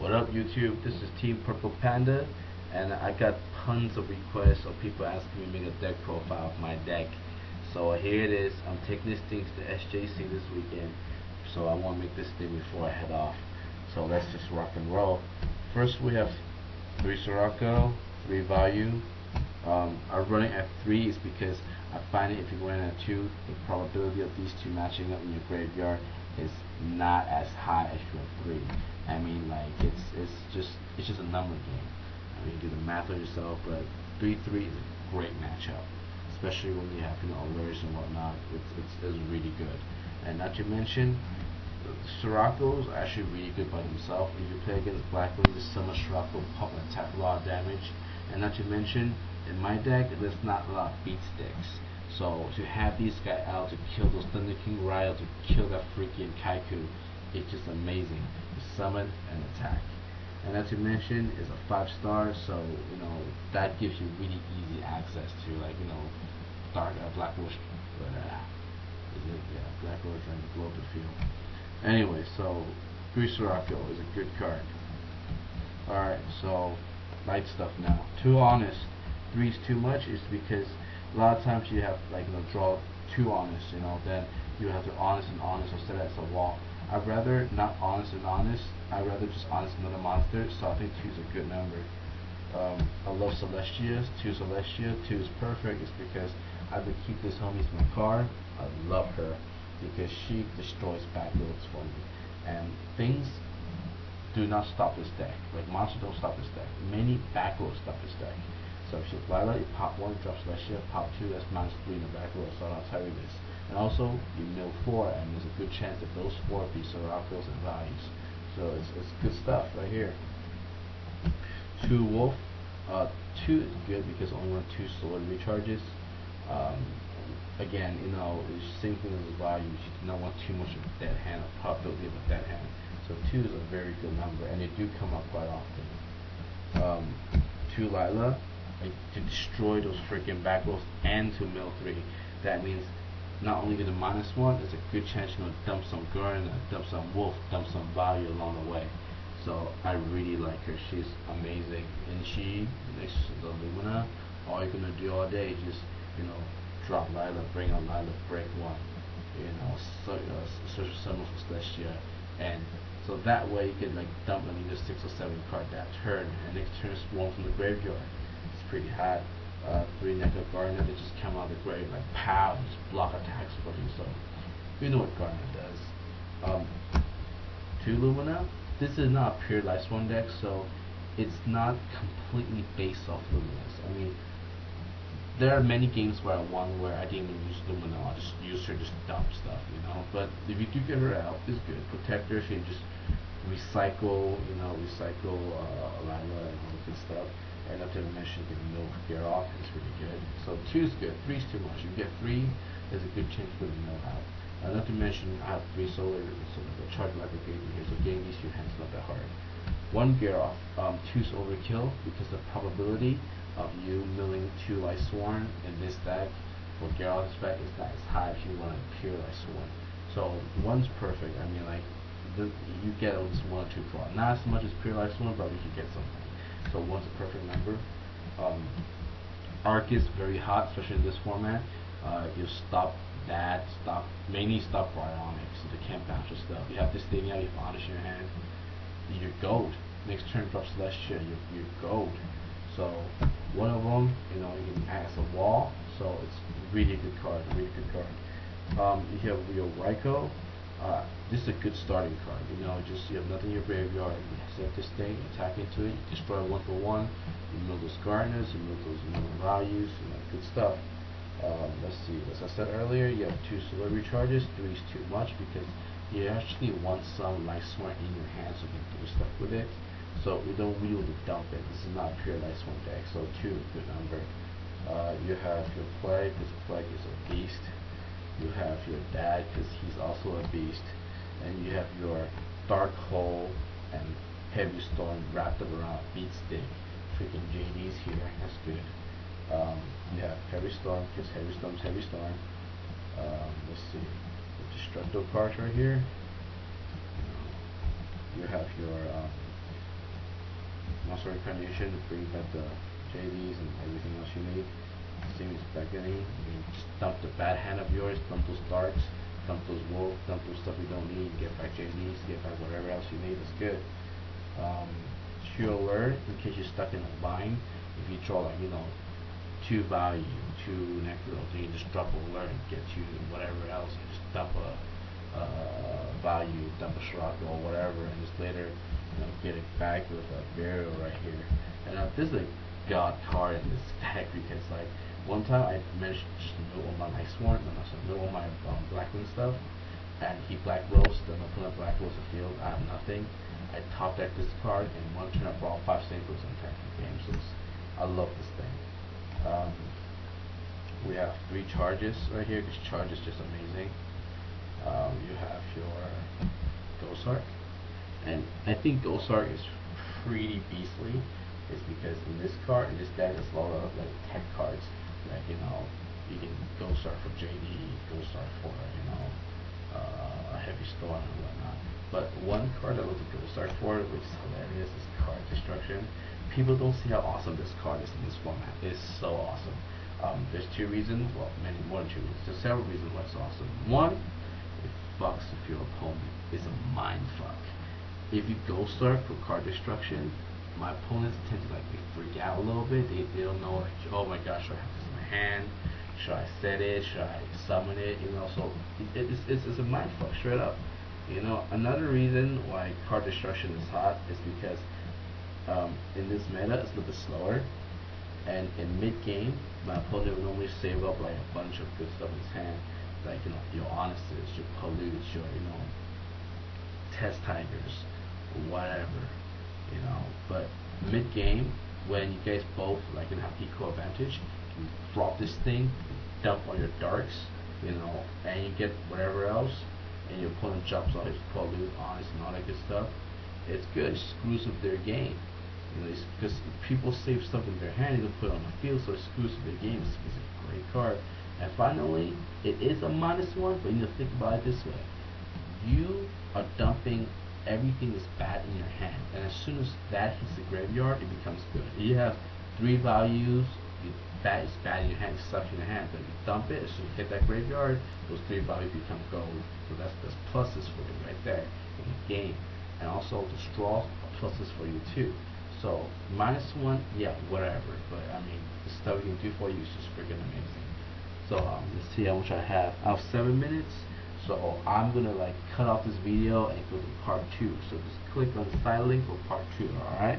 What up YouTube, this is TeamPurplePanda, and I got tons of requests of people asking me to make a deck profile of my deck. So here it is. I'm taking this thing to the SJC this weekend, so I want to make this thing before I head off. So let's just rock and roll. First we have 3 Sirocco, 3 Value. I'm running at 3 is because I find it if you're running at 2, the probability of these two matching up in your graveyard is not as high as your 3. I mean, like it's just a number game. I mean, you do the math on yourself, but 3-3 is a great matchup, especially when you have alerts and whatnot. It's really good. And not to mention, Siroccos are actually really good by themselves. If you play against Blackwings, the Summer Sirocco pump and attack a lot of damage. And not to mention, in my deck, there's not a lot of beat sticks. So to have these guys out to kill those Thunder King Ryle, to kill that freaking Kaiku, it's just amazing. You summon and attack. And not to mention, it's a 5-star, so that gives you really easy access to Black Bush. Black Bush and the Global Field. Anyway, so 3 Sirocco is a good card. Alright, so light stuff now. 2 Honest. 3 is too much is because a lot of times you have draw 2 Honest, then you have to honest and honest or set it as a wall. I'd rather not honest and honest. I'd rather just honest another monster, so I think 2 is a good number. I love Celestia. 2 Celestia. 2 is perfect. It's because I would keep this homie in my car. I love her because she destroys backloads for me. And things do not stop this deck. Like monsters don't stop this deck. Many backloads stop this deck. So if you have Lila, you pop 1, drop Celestia, pop 2, that's -3 in the backload, so I'll tell you this. And also, you mill 4, and there's a good chance that those 4 be Siroccos and Values. So it's good stuff right here. 2 Wolf. 2 is good because only run 2 sword recharges. Again, it's the same thing as the Values. You do not want too much of a dead hand, or probability of a dead hand. So 2 is a very good number, and they do come up quite often. 2 Lila. To destroy those freaking backloads and to mill 3. That means not only get a -1, there's a good chance you're going to dump some Garner, dump some Wolf, dump some Value along the way. So I really like her. She's amazing. And she, next to the Lumina, all you're going to do all day is just, drop Lila, bring out Lila, break 1. Search for summon for Celestia. And so that way you can dump either 6 or 7 card that turn, and next turn spawn from the graveyard. Pretty hot. 3 Neko Garner that just come out of the grave pow, just block attacks for you. So you know what Garner does. 2 Lumina. This is not a pure Life Sworn deck, so it's not completely based off Luminas. I mean, there are many games where I didn't even use Lumina. I just use her, just dump stuff, But if you do get her out, it's good. Protect her, she can just recycle, Lila and all the good stuff. And not to mention the mill gear off is really good. So 2 is good, 3 is too much. You get 3, there's a good chance for the mill out. Not to mention I have 3 solar, so the charge like a game here, so getting these 2 hands not that hard. 1 gear off. 2 is overkill because the probability of you milling 2 Life Sworn in this deck for gear off spec is not as high if you run a pure Life Sworn. So 1's perfect. I mean you get at least 1 or 2 draw. Not as much as pure Life Sworn, but you can get something. So 1's a perfect number. Arc is very hot, especially in this format. You stop that, mainly stop Bryonics, so they can't bounce your stuff. You have this thing out, you have Honest in your hand, you're gold. Next turn drop Celestia, you're gold. So one of them, you can add as a wall. So it's really good card, really good card. You have your Raikou. This is a good starting card. You have nothing in your graveyard. You set this thing, attack into it, you destroy 1 for 1. You mill those Garners, you mill those Values, good stuff. Let's see. As I said earlier, you have 2 solar recharges. 3 is too much because you actually want some Life Sworn in your hand so you can do stuff with it. So we don't really want to dump it. This is not a pure Life Sworn deck. So 2 is a good number. You have your Plague. This Plague is a beast. You have your dad because he's also a beast, and you have your Dark Hole and Heavy Storm wrapped up around a beat stick. Freaking JD's here, that's good. You have Heavy Storm because Heavy Storm's Heavy Storm. Let's see, the Destructo cards right here. You have your monster incarnation, bring back the JDs and everything else you need. Same as beginning. You can just dump the bad hand of yours, dump those darks, dump those wolf, dump those stuff you don't need, get back JDs, get back whatever else you need. It's good. Shield alert in case you're stuck in a bind. If you draw like 2 value, 2 necros, then you just drop a alert and get you whatever else, and just dump a value, dump a Shiraka or whatever, and just later get it back with a burial right here. And this is a god card in this deck because like one time I managed to just mill all my Night Sworn and also mill all my Blackwing stuff, and he black rolls, then I put up black rolls the field, I have nothing. I top deck this card and one turn I brought 5 synchros and attack the game. So I love this thing. We have 3 charges right here. This charge is just amazing. You have your Ghost Arc, and I think Ghost Arc is pretty beastly. It's because in this card, in this deck, there's a lot of like tech cards. Like you can Ghost Arc for JD, Ghost Arc for a Heavy Storm and whatnot. But one card I love to Ghost Arc for, which is hilarious, is Card Destruction. People don't see how awesome this card is in this format. It's so awesome. There's 2 reasons, well, many more than 2 reasons. There's several reasons why it's awesome. One, it fucks with your opponent. It's a mind fuck. If you Ghost Arc for Card Destruction, my opponents tend to like freak out a little bit. They don't know, like, oh my gosh, should I have this in my hand? Should I set it? Should I summon it? So it's a mind fuck straight up. Another reason why Card Destruction is hot is because in this meta it's a little bit slower, and in mid game my opponent will normally save up like a bunch of good stuff in his hand, like your Honestus, your Pollutes, your Test Tigers, whatever, but mid game when you guys both like have equal advantage, you drop this thing, dump on your darks, and you get whatever else, and your opponent jumps on his Pollute, Honest, and all that good stuff. It's good. It screws with their game. Because people save stuff in their hand, they don't put it on the field, so it screws with their game. It's a great card. And finally, it is a -1, but think about it this way: you are dumping everything that's bad in your hand, and as soon as that hits the graveyard, it becomes good. If you have 3 values, that is bad in your hand, it sucks in your hand, but if you dump it, as soon as you hit that graveyard, those 3 values become gold. So that's pluses for you right there in the game. And also the straw pluses for you too. So -1, yeah, whatever, but I mean the stuff you can do for you is just freaking amazing. So let's see how much I have. I have 7 minutes, so I'm gonna like cut off this video and go to part 2. So just click on the side link for part 2. All right.